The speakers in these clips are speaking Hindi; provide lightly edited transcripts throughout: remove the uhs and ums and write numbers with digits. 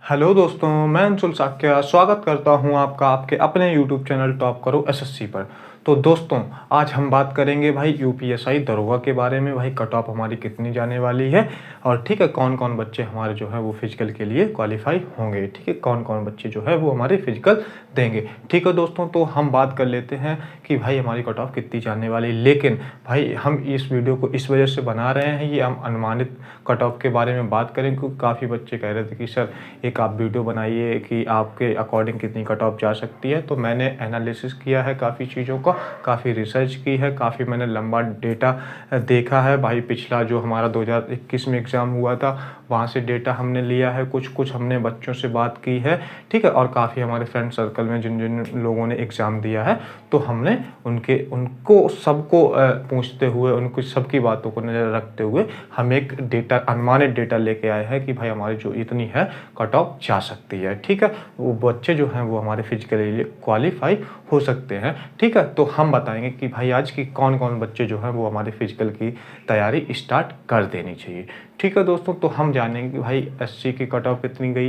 हेलो दोस्तों, मैं अंशुल साक्या स्वागत करता हूं आपका आपके अपने यूट्यूब चैनल टॉप करो एसएससी पर। तो दोस्तों, आज हम बात करेंगे भाई यूपीएसआई दरोगा के बारे में। भाई कट ऑफ हमारी कितनी जाने वाली है और ठीक है, कौन कौन बच्चे हमारे जो है वो फिजिकल के लिए क्वालिफाई होंगे, ठीक है, कौन कौन बच्चे जो है वो हमारे फिजिकल देंगे। ठीक है दोस्तों, तो हम बात कर लेते हैं कि भाई हमारी कट ऑफ कितनी जाने वाली। लेकिन भाई हम इस वीडियो को इस वजह से बना रहे हैं, ये हम अनुमानित कट ऑफ के बारे में बात करें, क्योंकि काफ़ी बच्चे कह रहे थे कि सर एक आप वीडियो बनाइए कि आपके अकॉर्डिंग कितनी कट ऑफ जा सकती है। तो मैंने एनालिसिस किया है काफ़ी चीज़ों का, काफ़ी रिसर्च की है, काफ़ी मैंने लंबा डेटा देखा है। भाई पिछला जो हमारा 2021 में एग्ज़ाम हुआ था वहाँ से डेटा हमने लिया है, कुछ हमने बच्चों से बात की है, ठीक है, और काफ़ी हमारे फ्रेंड सर्कल में जिन जिन लोगों ने एग्ज़ाम दिया है तो हमने उनको सबको पूछते हुए, उनको सबकी बातों को नज़र रखते हुए हम एक डेटा, अनुमानित डेटा लेके आए हैं कि भाई हमारी जो इतनी है कट ऑफ जा सकती है। ठीक है, वो बच्चे जो हैं वो हमारे फिजिकली लिए क्वालिफाई हो सकते हैं। ठीक है, तो हम बताएंगे कि भाई आज की कौन कौन बच्चे जो हैं वो हमारे फिजिकल की तैयारी स्टार्ट कर देनी चाहिए। ठीक है दोस्तों, तो हम जानेंगे कि भाई एससी की कट ऑफ कितनी गई,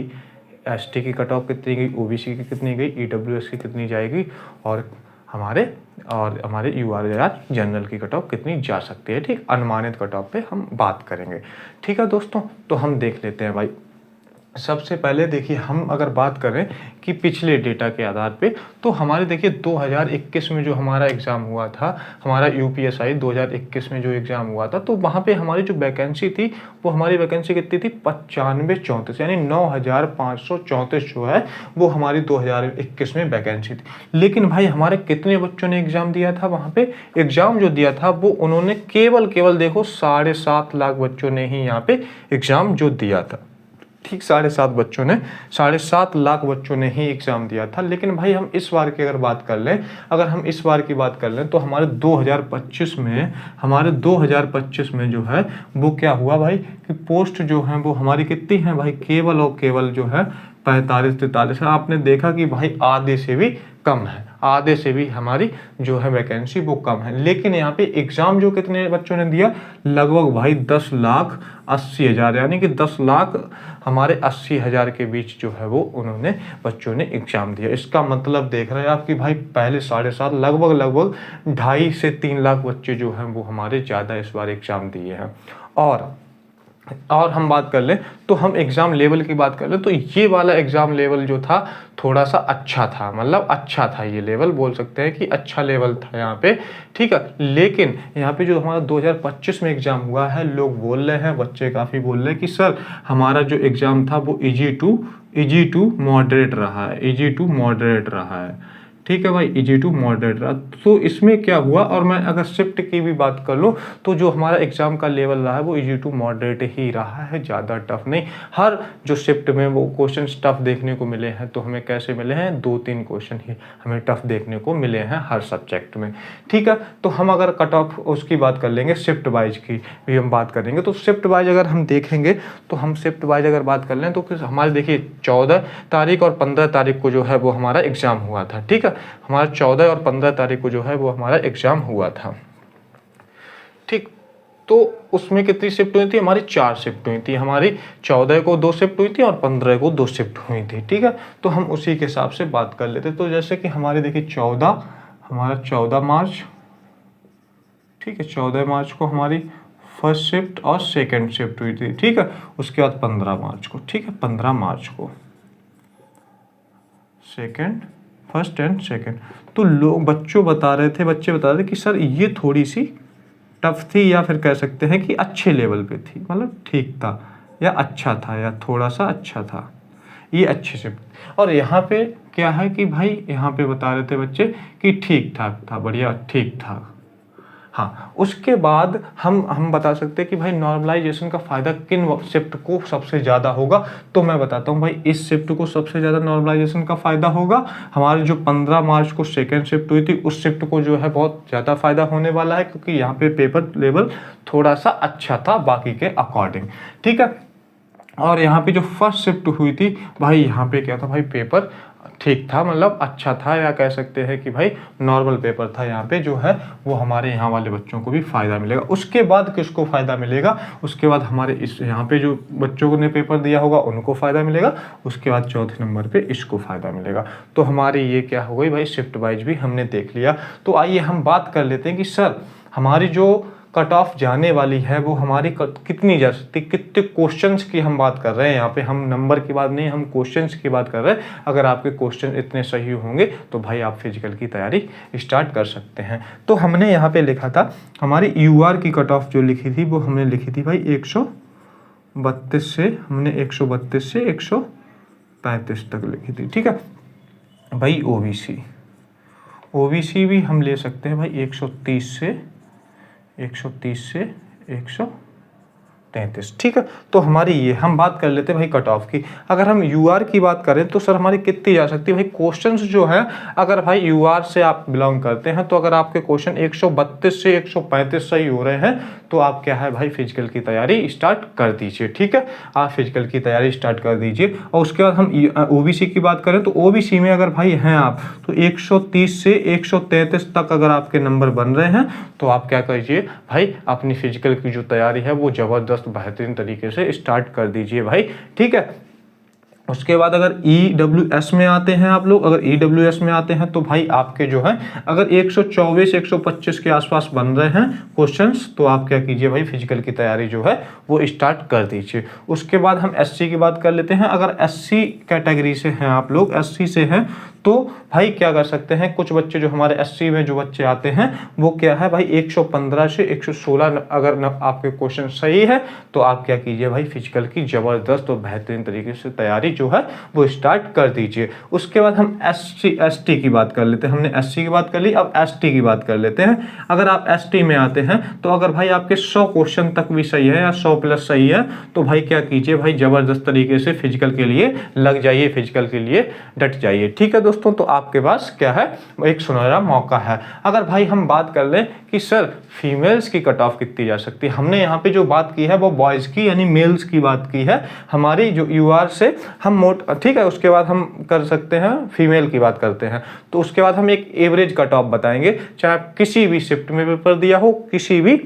एसटी की कट ऑफ कितनी गई, ओबीसी की कितनी गई, ईडब्ल्यूएस की कितनी जाएगी और हमारे यूआरआर जनरल की कट ऑफ कितनी जा सकती है। ठीक, अनुमानित कट ऑफ पे हम बात करेंगे। ठीक है दोस्तों, तो हम देख लेते हैं। भाई सबसे पहले देखिए, हम अगर बात करें कि पिछले डेटा के आधार पे, तो हमारे देखिए 2021 में जो हमारा एग्ज़ाम हुआ था, हमारा यूपीएसआई 2021 में जो एग्ज़ाम हुआ था, तो वहाँ पे हमारी जो वैकेंसी थी वो हमारी वैकेंसी कितनी थी, 9534, यानी 9534 जो है वो हमारी 2021 में वैकेंसी थी। लेकिन भाई हमारे कितने बच्चों ने एग्ज़ाम दिया था वहाँ पे, एग्ज़ाम जो दिया था वो उन्होंने केवल देखो 7.5 लाख बच्चों ने ही यहाँ पे एग्ज़ाम जो दिया था। ठीक, 7.5 लाख बच्चों ने ही एग्ज़ाम दिया था। लेकिन भाई हम इस बार की अगर बात कर लें, तो हमारे 2025 में जो है वो क्या हुआ भाई कि पोस्ट जो है वो हमारी कितनी है भाई, केवल और केवल जो है 45-43 है। आपने देखा कि भाई आधे से भी कम है, आधे से भी हमारी जो है वैकेंसी वो कम है। लेकिन यहाँ पे एग्ज़ाम जो कितने बच्चों ने दिया, लगभग भाई 10,80,000, यानी कि 10 लाख हमारे 80,000 के बीच जो है वो उन्होंने बच्चों ने एग्ज़ाम दिया। इसका मतलब देख रहे हैं आप कि भाई पहले 7.5 लगभग 2.5 से 3 लाख बच्चे जो हैं वो हमारे ज़्यादा इस बार एग्ज़ाम दिए हैं। और हम बात कर लें, तो हम एग्ज़ाम लेवल की बात कर लें, तो ये वाला एग्ज़ाम लेवल जो था थोड़ा सा अच्छा था, मतलब अच्छा था, ये लेवल बोल सकते हैं कि अच्छा लेवल था यहाँ पे। ठीक है, लेकिन यहाँ पे जो हमारा 2025 में एग्ज़ाम हुआ है, लोग बोल रहे हैं, बच्चे काफ़ी बोल रहे हैं कि सर हमारा जो एग्ज़ाम था वो इजी टू मॉडरेट रहा है। ठीक है भाई, इजी टू मॉडरेट रहा। तो इसमें क्या हुआ, और मैं अगर शिफ्ट की भी बात कर लूँ तो जो हमारा एग्ज़ाम का लेवल रहा है वो इजी टू मॉडरेट ही रहा है, ज़्यादा टफ नहीं। हर जो शिफ्ट में वो क्वेश्चन टफ देखने को मिले हैं, तो हमें कैसे मिले हैं, 2-3 क्वेश्चन ही हमें टफ देखने को मिले हैं हर सब्जेक्ट में। ठीक है, तो हम अगर कट ऑफ उसकी बात कर लेंगे, शिफ्ट वाइज की भी हम बात करेंगे, तो शिफ्ट वाइज अगर हम देखेंगे, तो हम शिफ्ट वाइज अगर बात कर लें तो हमारे देखिए 14 तारीख और 15 तारीख को जो है वो हमारा एग्ज़ाम हुआ था। ठीक है, हमारा 14 और 15 तारीख को जो है वो हमारा एग्ज़ाम हुआ था। ठीक, तो उसमें कितनी शिफ्ट हुई थी, हमारी 4 शिफ्ट हुई थी। हमारी 14 को 2 शिफ्ट हुई थी और 15 को 2 शिफ्ट हुई थी। ठीक है, तो हम उसी के हिसाब से बात कर लेते। तो जैसे कि हमारे देखिए 14 मार्च, ठीक है, 14 मार्च को हमारी फर्स्ट शिफ्ट और सेकेंड शिफ्ट हुई थी। ठीक है, उसके बाद 15 मार्च को, ठीक है, 15 मार्च को फर्स्ट एंड सेकेंड। तो बच्चे बता रहे थे कि सर ये थोड़ी सी टफ थी, या फिर कह सकते हैं कि अच्छे लेवल पे थी, मतलब ठीक था या अच्छा था या थोड़ा सा अच्छा था, ये अच्छे से। और यहाँ पे क्या है कि भाई यहाँ पे बता रहे थे बच्चे कि ठीक ठाक था, बढ़िया ठीक ठाक। हाँ, उसके बाद हम बता सकते हैं कि भाई नॉर्मलाइजेशन का फ़ायदा किन शिफ्ट को सबसे ज़्यादा होगा। तो मैं बताता हूँ भाई, इस शिफ्ट को सबसे ज़्यादा नॉर्मलाइजेशन का फ़ायदा होगा। हमारी जो 15 मार्च को सेकेंड शिफ्ट हुई थी, उस शिफ्ट को जो है बहुत ज़्यादा फ़ायदा होने वाला है, क्योंकि यहाँ पे पेपर लेवल थोड़ा सा अच्छा था बाकी के अकॉर्डिंग। ठीक है, और यहाँ पे जो फर्स्ट शिफ्ट हुई थी भाई, यहाँ पे क्या था भाई, पेपर ठीक था, मतलब अच्छा था, या कह सकते हैं कि भाई नॉर्मल पेपर था। यहाँ पे जो है वो हमारे यहाँ वाले बच्चों को भी फ़ायदा मिलेगा। उसके बाद किसको फ़ायदा मिलेगा, उसके बाद हमारे इस यहाँ पे जो बच्चों ने पेपर दिया होगा उनको फ़ायदा मिलेगा। उसके बाद चौथे नंबर पे इसको फ़ायदा मिलेगा। तो हमारी ये क्या हो गई भाई, शिफ्ट वाइज भी हमने देख लिया। तो आइए हम बात कर लेते हैं कि सर हमारी जो कट ऑफ जाने वाली है वो हमारी कितनी जा सकती, कितने क्वेश्चंस की हम बात कर रहे हैं। यहाँ पे हम नंबर की बात नहीं, हम क्वेश्चंस की बात कर रहे हैं। अगर आपके क्वेश्चन इतने सही होंगे तो भाई आप फिजिकल की तैयारी स्टार्ट कर सकते हैं। तो हमने यहाँ पे लिखा था हमारी यूआर की कट ऑफ जो लिखी थी वो हमने लिखी थी भाई 132 से, हमने 132 से 135 तक लिखी थी। ठीक है भाई। ओबीसी भी हम ले सकते हैं भाई 130 से 133। ठीक है। तो हमारी ये हम बात कर लेते हैं भाई कट ऑफ की। अगर हम यूआर की बात करें तो सर हमारी कितनी जा सकती है भाई, क्वेश्चंस जो है, अगर भाई यूआर से आप बिलोंग करते हैं तो अगर आपके क्वेश्चन 132 से 135 सही हो रहे हैं तो आप क्या है भाई फिजिकल की तैयारी स्टार्ट कर दीजिए। ठीक है, आप फिजिकल की तैयारी स्टार्ट कर दीजिए। और उसके बाद हम ओबीसी की बात करें तो ओबीसी में अगर भाई हैं आप तो 130 से 133 तक अगर आपके नंबर बन रहे हैं तो आप क्या करिए भाई, अपनी फिजिकल की जो तैयारी है वो ज़बरदस्त बेहतरीन तरीके से स्टार्ट कर दीजिए भाई। ठीक है। उसके बाद अगर EWS में आते हैं आप लोग, अगर EWS में आते हैं तो भाई आपके जो है अगर 124 125 के आसपास बन रहे हैं क्वेश्चंस तो आप क्या कीजिए भाई फिजिकल की तैयारी जो है वो स्टार्ट कर दीजिए। उसके बाद हम SC की बात कर लेते हैं। अगर SC कैटेगरी से हैं आप लोग, SC से हैं तो भाई क्या कर सकते हैं, कुछ बच्चे जो हमारे 80 में जो बच्चे आते हैं वो क्या है भाई 115 से 116 अगर आपके क्वेश्चन सही है तो आप क्या कीजिए भाई फिजिकल की ज़बरदस्त और बेहतरीन तरीके से तैयारी जो है वो स्टार्ट कर दीजिए। उसके बाद हम ST की बात कर लेते हैं। हमने SC की बात कर ली, अब ST की बात कर लेते हैं। अगर आप ST में आते हैं तो अगर भाई आपके 100 क्वेश्चन तक भी सही है या 100 प्लस सही है तो भाई क्या कीजिए भाई ज़बरदस्त तरीके से फिजिकल के लिए लग जाइए, फिजिकल के लिए डट जाइए। ठीक है दोस्तों, तो आपके पास क्या है एक सुनहरा मौका है। अगर भाई हम बात कर लें कि सर फीमेल्स की कट ऑफ कितनी जा सकती है, हमने यहाँ पे जो बात की है वो बॉयज़ की यानी मेल्स की बात की है हमारी जो यूआर से हम ठीक है। उसके बाद हम कर सकते हैं फीमेल की बात करते हैं तो उसके बाद हम एक एवरेज कट ऑफ बताएंगे, चाहे आप किसी भी शिफ्ट में पेपर दिया हो, किसी भी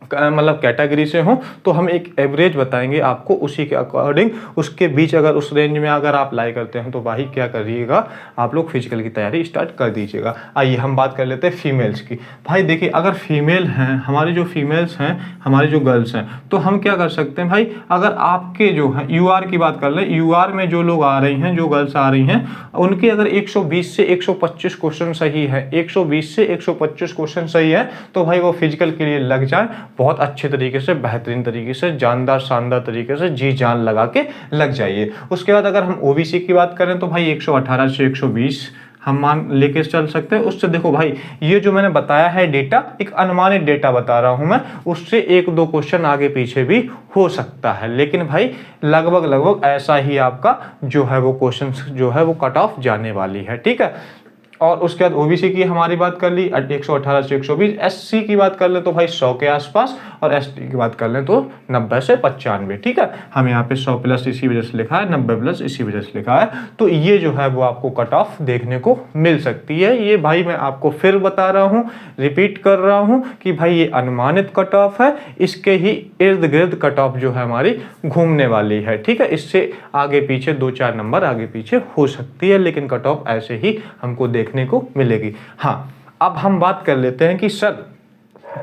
मतलब कैटेगरी से हो, तो हम एक एवरेज बताएंगे आपको, उसी के अकॉर्डिंग उसके बीच अगर उस रेंज में अगर आप लाई करते हैं तो भाई क्या करिएगा आप लोग फिजिकल की तैयारी स्टार्ट कर दीजिएगा। आइए हम बात कर लेते हैं फीमेल्स की। भाई देखिए अगर फीमेल हैं, हमारी जो फीमेल्स हैं, हमारी जो गर्ल्स हैं, तो हम क्या कर सकते हैं भाई, अगर आपके जो है यूआर की बात कर लें, यूआर में जो लोग आ रही हैं, जो गर्ल्स आ रही हैं, उनके अगर 120 से 125 क्वेश्चन सही है, 120 से 125 क्वेश्चन सही है तो भाई वो फिजिकल के लिए लग जाए, बहुत अच्छे तरीके से, बेहतरीन तरीके से, जानदार शानदार तरीके से जी जान लगा के लग जाइए। उसके बाद अगर हम ओबीसी की बात करें तो भाई 118 से 120 हम मान लेके चल सकते हैं। उससे देखो भाई ये जो मैंने बताया है डेटा, एक अनुमानित डेटा बता रहा हूं मैं, उससे एक दो क्वेश्चन आगे पीछे भी हो सकता है, लेकिन भाई लगभग ऐसा ही आपका जो है वो क्वेश्चन जो है वो कट ऑफ जाने वाली है। ठीक है। और उसके बाद ओबीसी की हमारी बात कर ली 118 से 120, एससी की बात कर ले तो भाई 100 के आसपास, और एसटी की बात कर ले तो 90 से 95। ठीक है, हम यहाँ पे 100 प्लस इसी वजह से लिखा है, 90 प्लस इसी वजह से लिखा है। तो ये जो है वो आपको कट ऑफ देखने को मिल सकती है। ये भाई मैं आपको फिर बता रहा हूँ, रिपीट कर रहा हूँ कि भाई ये अनुमानित कट ऑफ है, इसके ही इर्द गिर्द कट ऑफ जो है हमारी घूमने वाली है। ठीक है, इससे आगे पीछे 2-4 नंबर आगे पीछे हो सकती है, लेकिन कट ऑफ ऐसे ही हमको देखने को मिलेगी। हाँ, अब हम बात कर लेते हैं कि सर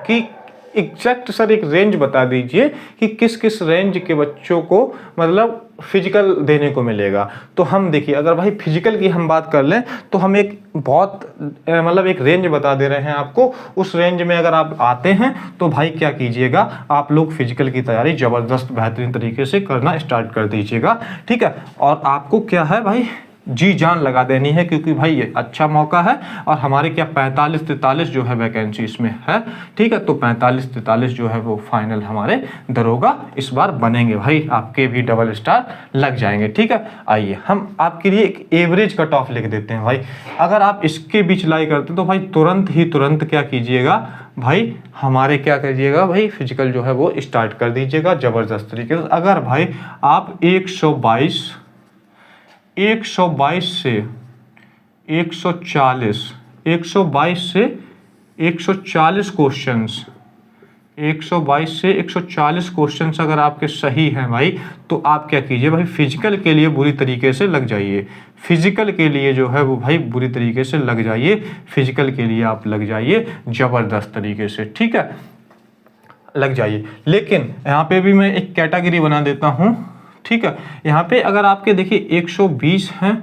कि एग्जैक्ट सर एक रेंज बता दीजिए कि किस किस रेंज के बच्चों को मतलब फिजिकल देने को मिलेगा। तो हम देखिए अगर भाई फिजिकल की हम बात कर लें तो हम एक बहुत मतलब एक रेंज बता दे रहे हैं आपको। उस रेंज में अगर आप आते हैं तो भाई क्या कीजिएगा, आप लोग फिजिकल की तैयारी ज़बरदस्त बेहतरीन तरीके से करना स्टार्ट कर दीजिएगा। ठीक है, और आपको क्या है भाई जी जान लगा देनी है, क्योंकि भाई ये अच्छा मौका है और हमारे क्या 45-43 जो है वैकेंसी इसमें है। ठीक है, तो 45-43 जो है वो फाइनल हमारे दरोगा इस बार बनेंगे भाई, आपके भी डबल स्टार लग जाएंगे। ठीक है, आइए हम आपके लिए एक एवरेज कट ऑफ लिख देते हैं भाई। अगर आप इसके बीच लाई करते तो भाई तुरंत क्या कीजिएगा भाई, हमारे क्या करिएगा भाई, फिजिकल जो है वो स्टार्ट कर दीजिएगा ज़बरदस्त तरीके से। अगर भाई आप 122 से 140 122 से 140 क्वेश्चंस 122 से 140 क्वेश्चंस अगर आपके सही हैं भाई, तो आप क्या कीजिए भाई, फिजिकल के लिए बुरी तरीके से लग जाइए। फिजिकल के लिए जो है वो भाई बुरी तरीके से लग जाइए, फिजिकल के लिए आप लग जाइए ज़बरदस्त तरीके से। ठीक है, लग जाइए। लेकिन यहाँ पे भी मैं एक कैटेगरी बना देता हूँ। ठीक है, यहाँ पे अगर आपके देखिए 120 हैं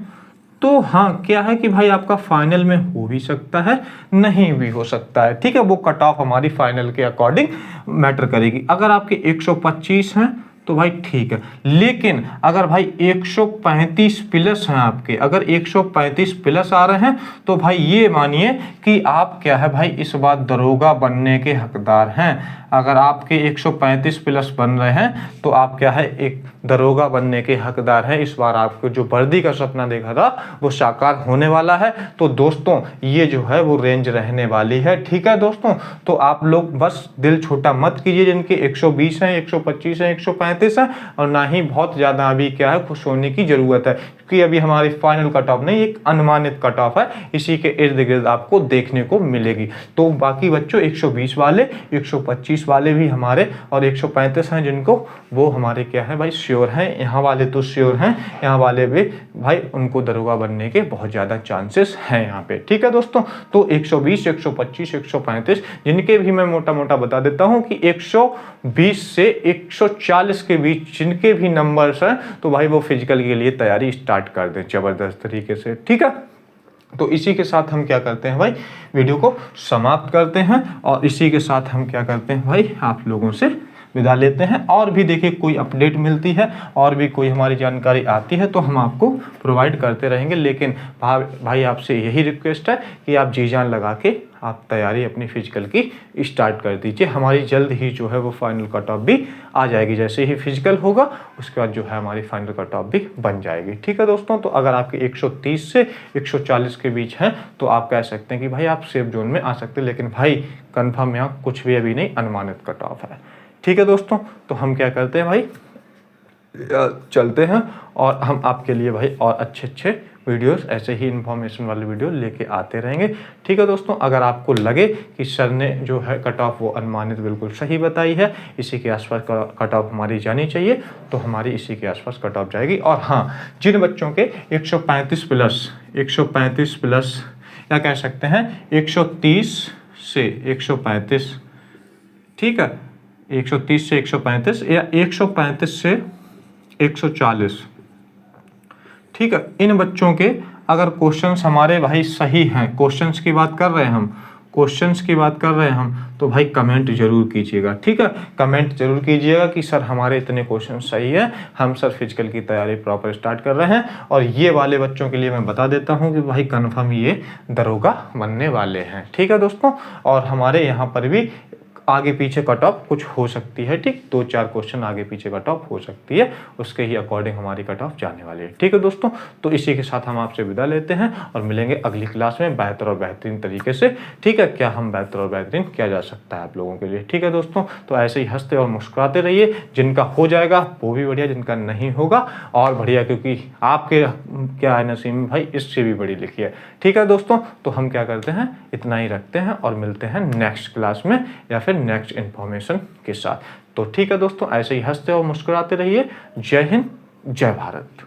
तो हाँ क्या है कि भाई आपका फाइनल में हो भी सकता है, नहीं भी हो सकता है। ठीक है, वो कट ऑफ हमारी फाइनल के अकॉर्डिंग मैटर करेगी। अगर आपके 125 हैं तो भाई ठीक है, लेकिन अगर भाई 135 प्लस हैं आपके, अगर 135 प्लस आ रहे हैं तो भाई ये मानिए कि आप क्या है भाई इस बार दरोगा बनने के हकदार हैं। अगर आपके 135 प्लस बन रहे हैं तो आप क्या है एक दरोगा बनने के हकदार हैं। इस बार आपको जो वर्दी का सपना देखा था वो साकार होने वाला है। तो दोस्तों ये जो है वो रेंज रहने वाली है। ठीक है दोस्तों, तो आप लोग बस दिल छोटा मत कीजिए जिनके 120 हैं, 125 हैं, 135 हैं, और ना ही बहुत ज़्यादा अभी क्या है खुश होने की ज़रूरत है, क्योंकि अभी हमारी फाइनल कट ऑफ नहीं, एक अनुमानित कट ऑफ है, इसी के इर्द गिर्द आपको देखने को मिलेगी। तो बाकी बच्चों 120 वाले, 125 वाले भी हमारे और 135 हैं जिनको, वो हमारे क्या है भाई श्योर हैं। यहाँ वाले तो श्योर हैं, यहाँ वाले भी भाई उनको दरोगा बनने के बहुत ज़्यादा चांसेस हैं यहाँ पे। ठीक है दोस्तों, तो 120, 125, 135 जिनके भी मैं मोटा मोटा बता देता हूँ कि 120 से 140 के बीच जिनके भी नंबर्स हैं तो भाई वो फिजिकल के लिए तैयारी स्टार्ट कर दें ज़बरदस्त तरीके से। ठीक है, तो इसी के साथ हम क्या करते हैं भाई, वीडियो को समाप्त करते हैं और इसी के साथ हम क्या करते हैं भाई, आप लोगों से विदा लेते हैं। और भी देखिए कोई अपडेट मिलती है और भी कोई हमारी जानकारी आती है तो हम आपको प्रोवाइड करते रहेंगे। लेकिन भाई आपसे यही रिक्वेस्ट है कि आप जी जान लगा के आप तैयारी अपनी फिजिकल की स्टार्ट कर दीजिए। हमारी जल्द ही जो है वो फाइनल कट ऑफ भी आ जाएगी। जैसे ही फिजिकल होगा उसके बाद जो है हमारी फाइनल कट ऑफ भी बन जाएगी। ठीक है दोस्तों, तो अगर आपके 130 से 140 के बीच हैं तो आप कह सकते हैं कि भाई आप सेफ जोन में आ सकते हैं। लेकिन भाई कन्फर्म यहाँ कुछ भी अभी नहीं, अनुमानित कट ऑफ है। ठीक है दोस्तों, तो हम क्या करते हैं भाई, चलते हैं और हम आपके लिए भाई और अच्छे वीडियोस, ऐसे ही इन्फॉर्मेशन वाले वीडियो लेके आते रहेंगे। ठीक है दोस्तों, अगर आपको लगे कि सर ने जो है कट ऑफ वो अनुमानित बिल्कुल सही बताई है, इसी के आसपास कट ऑफ हमारी जानी चाहिए, तो हमारी इसी के आसपास कट ऑफ जाएगी। और हाँ, जिन बच्चों के 135 प्लस या कह सकते हैं 130 से 135, ठीक है, 130 से 135 या 135 से 140, ठीक है, इन बच्चों के अगर क्वेश्चंस हमारे भाई सही हैं, क्वेश्चंस की बात कर रहे हैं हम, तो भाई कमेंट जरूर कीजिएगा। ठीक है, कमेंट जरूर कीजिएगा कि सर हमारे इतने क्वेश्चन सही है, हम सर फिजिकल की तैयारी प्रॉपर स्टार्ट कर रहे हैं। और ये वाले बच्चों के लिए मैं बता देता हूँ कि भाई कन्फर्म ये दरोगा बनने वाले हैं। ठीक है दोस्तों, और हमारे यहाँ पर भी आगे पीछे कट ऑफ कुछ हो सकती है। ठीक, 2-4 क्वेश्चन आगे पीछे कट ऑफ हो सकती है, उसके ही अकॉर्डिंग हमारी कट ऑफ जाने वाली है। ठीक है दोस्तों, तो इसी के साथ हम आपसे विदा लेते हैं और मिलेंगे अगली क्लास में बेहतर और बेहतरीन तरीके से। ठीक है, क्या हम बेहतर और बेहतरीन किया जा सकता है आप लोगों के लिए। ठीक है दोस्तों, तो ऐसे ही हंसते और मुस्कुराते रहिए। जिनका हो जाएगा वो भी बढ़िया, जिनका नहीं होगा और बढ़िया, क्योंकि आपके क्या है नसीब में भाई इससे भी बड़ी लिखी है। ठीक है दोस्तों, तो हम क्या करते हैं, इतना ही रखते हैं और मिलते हैं नेक्स्ट क्लास में या फिर नेक्स्ट इन्फॉर्मेशन के साथ। तो ठीक है दोस्तों, ऐसे ही हंसते और मुस्कुराते रहिए। जय हिंद, जय भारत।